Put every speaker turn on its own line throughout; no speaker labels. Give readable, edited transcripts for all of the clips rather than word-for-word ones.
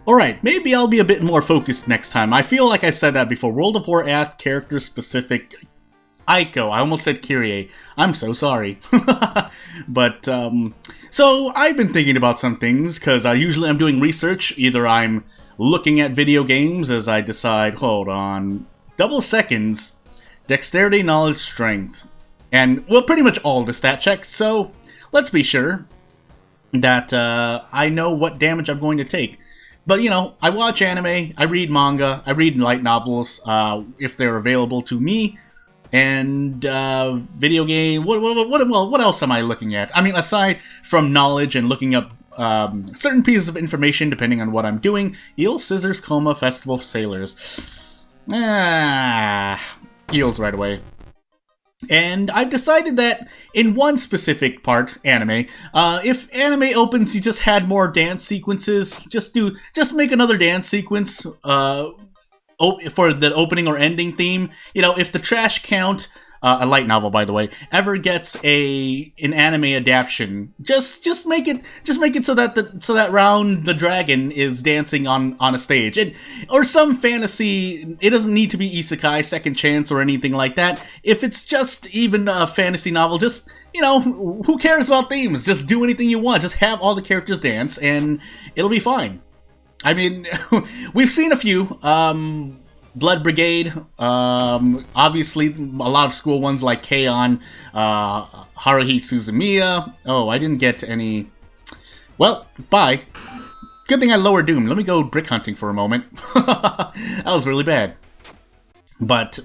Alright, maybe I'll be a bit more focused next time. I feel like I've said that before. World of Warcraft character-specific Aiko. I almost said Kyrie. I'm so sorry. But, so I've been thinking about some things, because usually I'm doing research. Either I'm looking at video games as I decide, hold on, double seconds, dexterity, knowledge, strength. And, well, pretty much all the stat checks, so let's be sure that I know what damage I'm going to take. But, you know, I watch anime, I read manga, I read light novels, if they're available to me, and video game. What else am I looking at? I mean, aside from knowledge and looking up certain pieces of information, depending on what I'm doing. Eel, Scissors, Coma, Festival of Sailors. Eels right away. And I've decided that in one specific part, anime, if anime opens, you just had more dance sequences, just make another dance sequence, for the opening or ending theme. You know, if the trash count, a light novel by the way, ever gets an anime adaptation, just make it so that Round the Dragon is dancing on a stage, or some fantasy. It doesn't need to be isekai, second chance, or anything like that. If it's just even a fantasy novel, just, you know, who cares about themes? Just do anything you want. Just have all the characters dance, and it'll be fine. I mean, we've seen a few. Blood Brigade, obviously a lot of school ones like K-On!, Haruhi Suzumiya. Oh, I didn't get any. Well, bye. Good thing I lowered Doom. Let me go brick hunting for a moment. That was really bad. But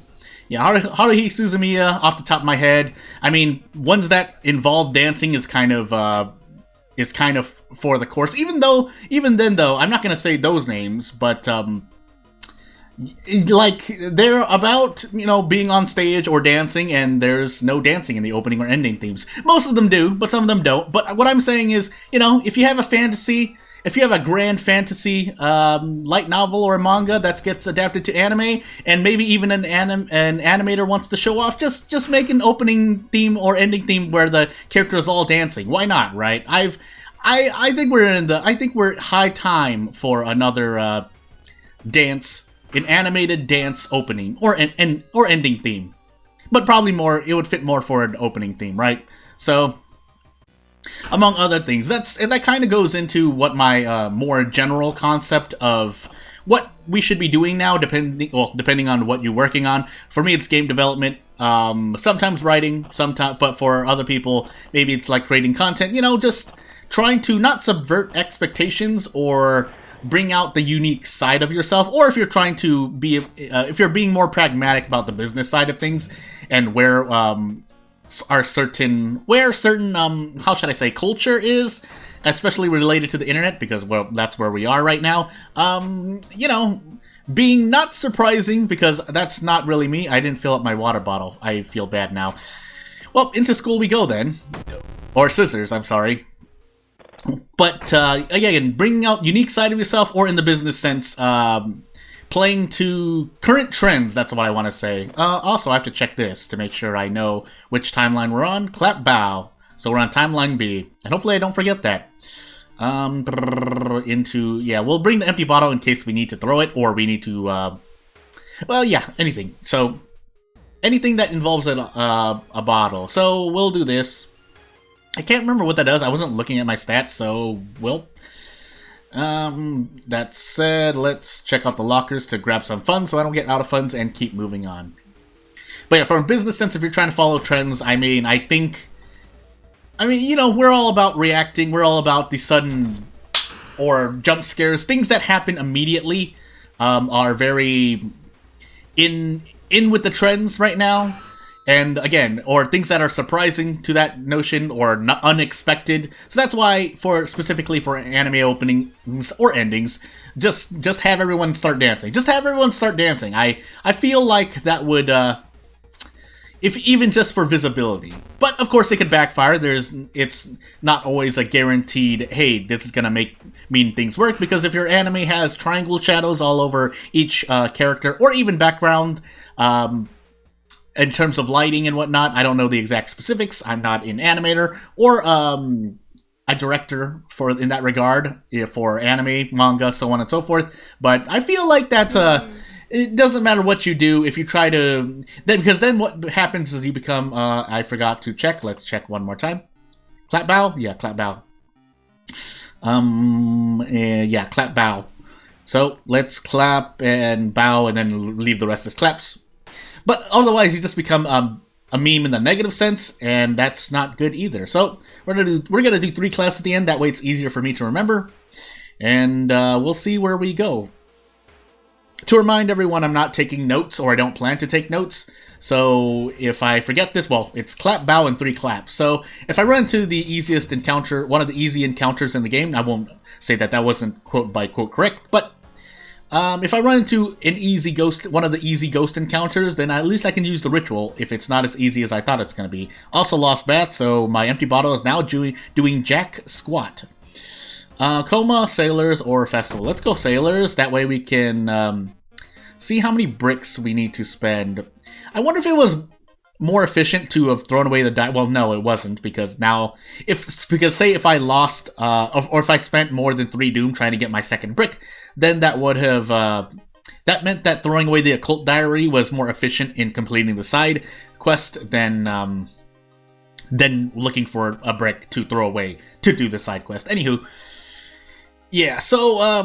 yeah, Haruhi Suzumiya off the top of my head. I mean, ones that involve dancing is kind of for the course. Even then though, I'm not gonna say those names, but like, they're about, you know, being on stage or dancing, and there's no dancing in the opening or ending themes. Most of them do, but some of them don't. But what I'm saying is, you know, if you have a grand fantasy light novel or a manga that gets adapted to anime, and maybe even an animator wants to show off, just make an opening theme or ending theme where the character is all dancing. Why not, right? I think we're high time for another an animated dance opening or ending theme. But probably it would fit more for an opening theme, right? So, among other things, that kind of goes into what my more general concept of what we should be doing now, depending on what you're working on. For me, it's game development, sometimes writing, but for other people, maybe it's like creating content, you know, just trying to not subvert expectations or bring out the unique side of yourself, or if you're trying to be, if you're being more pragmatic about the business side of things, and where certain how should I say, culture is, especially related to the internet, because, well, that's where we are right now. You know, being not surprising, because that's not really me. I didn't fill up my water bottle. I feel bad now. Well, into school we go then. Or scissors, I'm sorry. But, again, bringing out unique side of yourself, or in the business sense, playing to current trends, that's what I want to say. Also, I have to check this to make sure I know which timeline we're on. Clap bow. So we're on timeline B. And hopefully I don't forget that. We'll bring the empty bottle in case we need to throw it, or we need to, well, yeah, anything. So, anything that involves a bottle. So, we'll do this. I can't remember what that does. I wasn't looking at my stats, so, well. That said, let's check out the lockers to grab some funds so I don't get out of funds and keep moving on. But yeah, from a business sense, if you're trying to follow trends, I mean, you know, we're all about reacting. We're all about the sudden or jump scares. Things that happen immediately are very in with the trends right now. And again, or things that are surprising to that notion or unexpected. So that's why, specifically for anime openings or endings, just have everyone start dancing. Just have everyone start dancing. I feel like that would, if even just for visibility. But of course, it could backfire. It's not always a guaranteed, hey, this is gonna mean things work, because if your anime has triangle shadows all over each character, or even background, in terms of lighting and whatnot, I don't know the exact specifics. I'm not an animator or a a director in that regard, for anime, manga, so on and so forth. But I feel like that's it doesn't matter what you do if you try to because then what happens is you become I forgot to check. Let's check one more time. Clap bow? Yeah, clap bow. Yeah, clap bow. So let's clap and bow and then leave the rest as claps. But otherwise you just become a meme in the negative sense, and that's not good either. So we're gonna do 3 claps at the end. That way it's easier for me to remember, and we'll see where we go. To remind everyone, I'm not taking notes, or I don't plan to take notes. So if I forget this, well, it's clap, bow, and 3 claps. So if I run into the easiest encounter, one of the easy encounters in the game, I won't say that wasn't quote by quote correct, but if I run into one of the easy ghost encounters, then at least I can use the ritual if it's not as easy as I thought it's going to be. Also lost bat, so my empty bottle is now doing jack squat. Coma, sailors, or festival. Let's go sailors. That way we can see how many bricks we need to spend. I wonder if it was more efficient to have thrown away the die. Well, no, it wasn't, because now, say if I lost, or if I spent more than 3 doom trying to get my second brick, then that would have, that meant that throwing away the occult diary was more efficient in completing the side quest than looking for a brick to throw away to do the side quest. Anywho, yeah, so,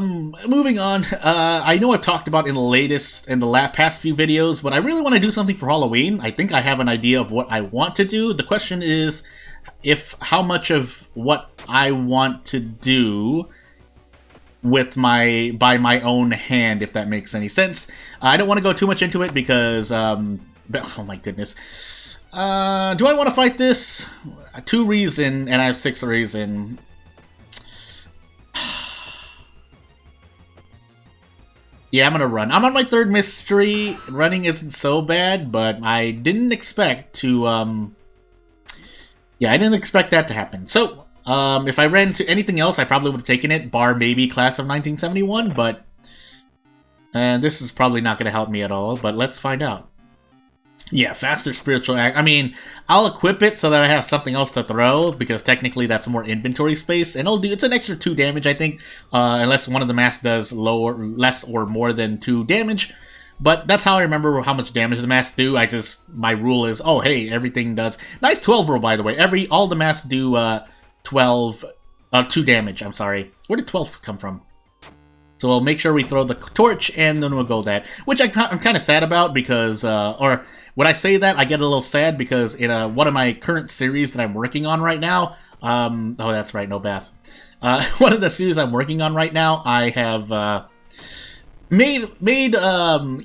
moving on, I know I've talked about in the past few videos, but I really want to do something for Halloween. I think I have an idea of what I want to do. The question is, how much of what I want to do by my own hand, if that makes any sense. I don't want to go too much into it because, oh my goodness. Do I want to fight this? 2 reason, and I have 6 reason. Yeah, I'm gonna run. I'm on my 3rd mystery. Running isn't so bad, but I didn't expect to, yeah, I didn't expect that to happen. So, if I ran into anything else, I probably would have taken it, bar maybe Class of 1971, but this is probably not going to help me at all, but let's find out. Yeah, faster spiritual act. I mean, I'll equip it so that I have something else to throw, because technically that's more inventory space, and it's an extra 2 damage, I think, unless one of the masks does less or more than 2 damage. But that's how I remember how much damage the masks do. My rule is, oh hey, everything does. Nice 12 roll, by the way. All the masks do 2 damage, I'm sorry. Where did 12 come from? So we'll make sure we throw the torch, and then we'll go that. Which I'm kind of sad about, because, or when I say that, I get a little sad, because in one of my current series that I'm working on right now, oh, that's right, no bath. One of the series I'm working on right now, I have, made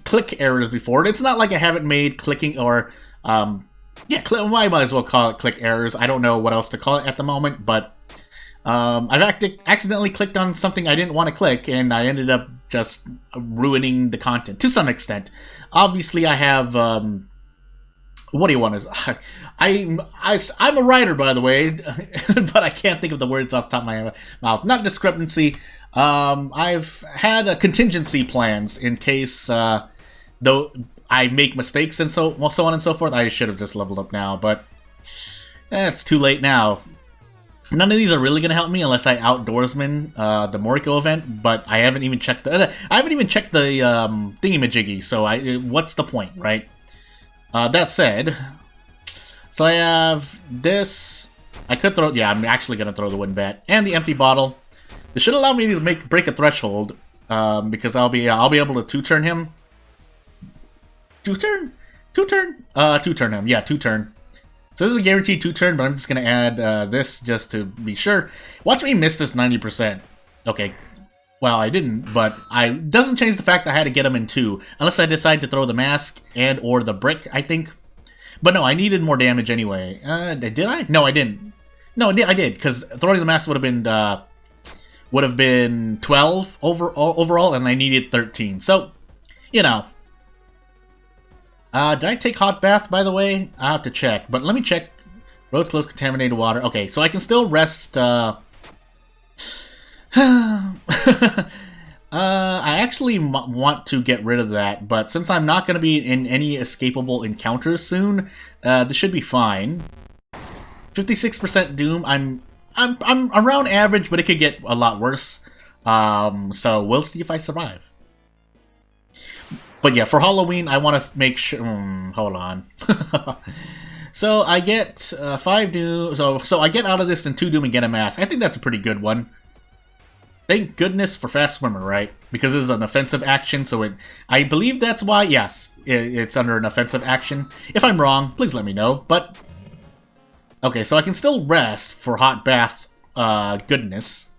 click errors before. It's not like I haven't made clicking, or, yeah, I might as well call it click errors. I don't know what else to call it at the moment, but I've accidentally clicked on something I didn't want to click, and I ended up just ruining the content to some extent. Obviously, I have, what do you want to... I'm a writer, by the way, but I can't think of the words off the top of my mouth. Not discrepancy. I've had contingency plans in case, though I make mistakes and so on and so forth. I should have just leveled up now, but it's too late now. None of these are really going to help me unless I outdoorsman the Moriko event, but I haven't even checked the thingy-majiggy, so what's the point, right? That said, so I have this. I could throw, yeah, I'm actually going to throw the wind bat and the empty bottle. This should allow me to break a threshold, because I'll be able to 2-turn him. 2-turn? 2-turn? 2-turn him, yeah, 2-turn. So this is a guaranteed 2-turn, but I'm just going to add this just to be sure. Watch me miss this 90%. Okay. Well, I didn't, but it doesn't change the fact that I had to get him in 2. Unless I decide to throw the mask and or the brick, I think. But no, I needed more damage anyway. Did I? No, I didn't. No, I did, because throwing the mask would have been 12 overall, and I needed 13. So, you know. Did I take hot bath, by the way? I have to check, but let me check. Roads close, contaminated water. Okay, so I can still rest, I actually want to get rid of that, but since I'm not going to be in any escapable encounters soon, this should be fine. 56% doom, I'm around average, but it could get a lot worse. So we'll see if I survive. But yeah, for Halloween, I want to make sure... hold on. So I get 5 doom... So I get out of this in 2 doom and get a mask. I think that's a pretty good one. Thank goodness for Fast Swimmer, right? Because this is an offensive action, so I believe that's why, yes, it's under an offensive action. If I'm wrong, please let me know, but... Okay, so I can still rest for hot bath goodness.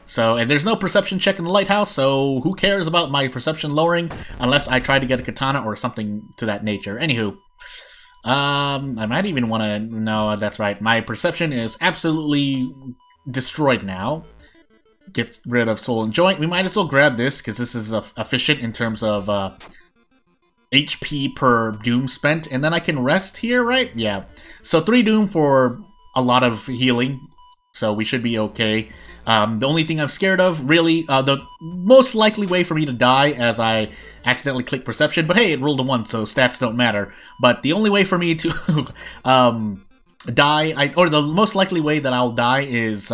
So, and there's no perception check in the lighthouse, so who cares about my perception lowering unless I try to get a katana or something to that nature. Anywho, I might even want to... No, that's right. My perception is absolutely destroyed now. Get rid of soul and joint. We might as well grab this, because this is efficient in terms of HP per doom spent. And then I can rest here, right? Yeah. So 3 doom for a lot of healing. So we should be okay. The only thing I'm scared of, really, the most likely way for me to die, as I accidentally click perception, but hey, it rolled a 1, so stats don't matter. But the only way for me to die, or the most likely way that I'll die is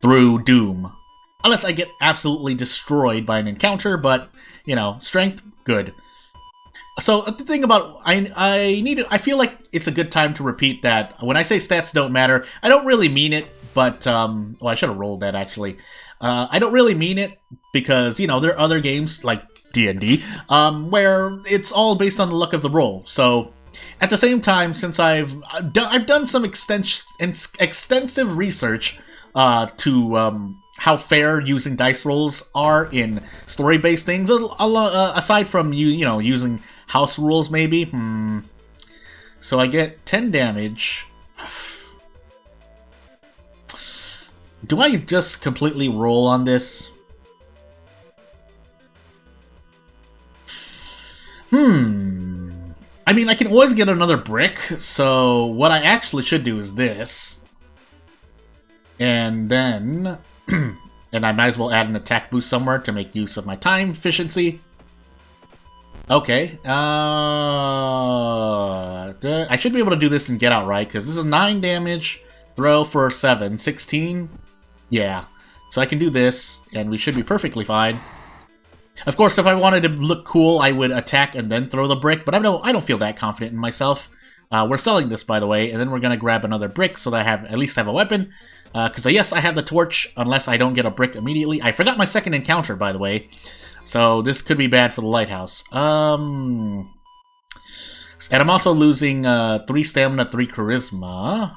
through doom. Unless I get absolutely destroyed by an encounter, but, you know, strength, good. So the thing about I feel like it's a good time to repeat that when I say stats don't matter, I don't really mean it, but well, I should have rolled that actually. I don't really mean it because, you know, there are other games like D&D where it's all based on the luck of the roll. So at the same time, since I've done some extensive research to how fair using dice rolls are in story-based things, aside from you know, using house rules maybe. So I get 10 damage. Do I just completely roll on this? I mean, I can always get another brick, so what I actually should do is this. And then... and I might as well add an attack boost somewhere to make use of my time efficiency. Okay. I should be able to do this and get out right, because this is 9 damage, throw for 7, 16. Yeah. So I can do this, and we should be perfectly fine. Of course, if I wanted to look cool, I would attack and then throw the brick, but I don't feel that confident in myself. We're selling this, by the way, and then we're going to grab another brick so that I at least have a weapon. Because, yes, I have the torch, unless I don't get a brick immediately. I forgot my second encounter, by the way. So this could be bad for the lighthouse. And I'm also losing 3 stamina, 3 charisma.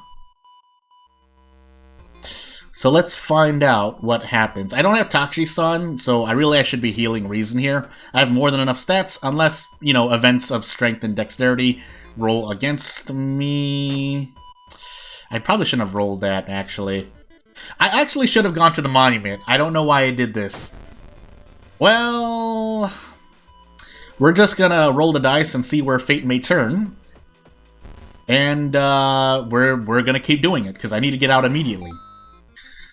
So let's find out what happens. I don't have Takshisan, so I should be healing Reason here. I have more than enough stats, unless, you know, events of strength and dexterity roll against me. I probably shouldn't have rolled that, actually. I actually should have gone to the monument. I don't know why I did this. Well... we're just gonna roll the dice and see where fate may turn. And, we're gonna keep doing it, because I need to get out immediately.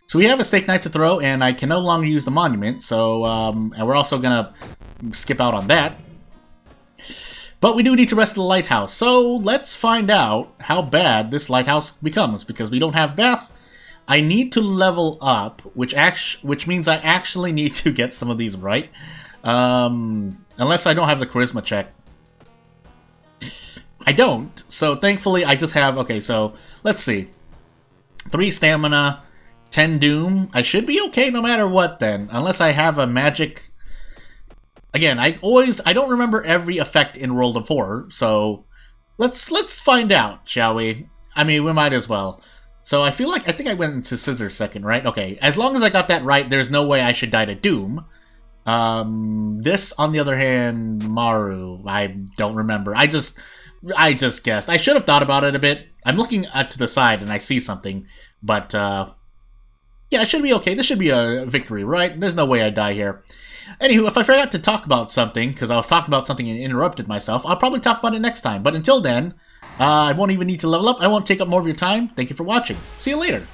So we have a stake knife to throw, and I can no longer use the monument, so, and we're also gonna skip out on that. But we do need to rest the lighthouse, so let's find out how bad this lighthouse becomes, because we don't have Beth. I need to level up, which means I actually need to get some of these right. Unless I don't have the charisma check. I don't, so thankfully I just have, okay, so let's see. 3 stamina, 10 doom. I should be okay no matter what then, unless I have a magic... Again, I don't remember every effect in World of Horror, so let's find out, shall we? I mean, we might as well. So I think I went into Scissors second, right? Okay, as long as I got that right, there's no way I should die to Doom. This, on the other hand, Maru, I don't remember. I just guessed. I should have thought about it a bit. I'm looking to the side and I see something, but yeah, it should be okay. This should be a victory, right? There's no way I die here. Anywho, if I forgot to talk about something, because I was talking about something and interrupted myself, I'll probably talk about it next time. But until then, I won't even need to level up. I won't take up more of your time. Thank you for watching. See you later.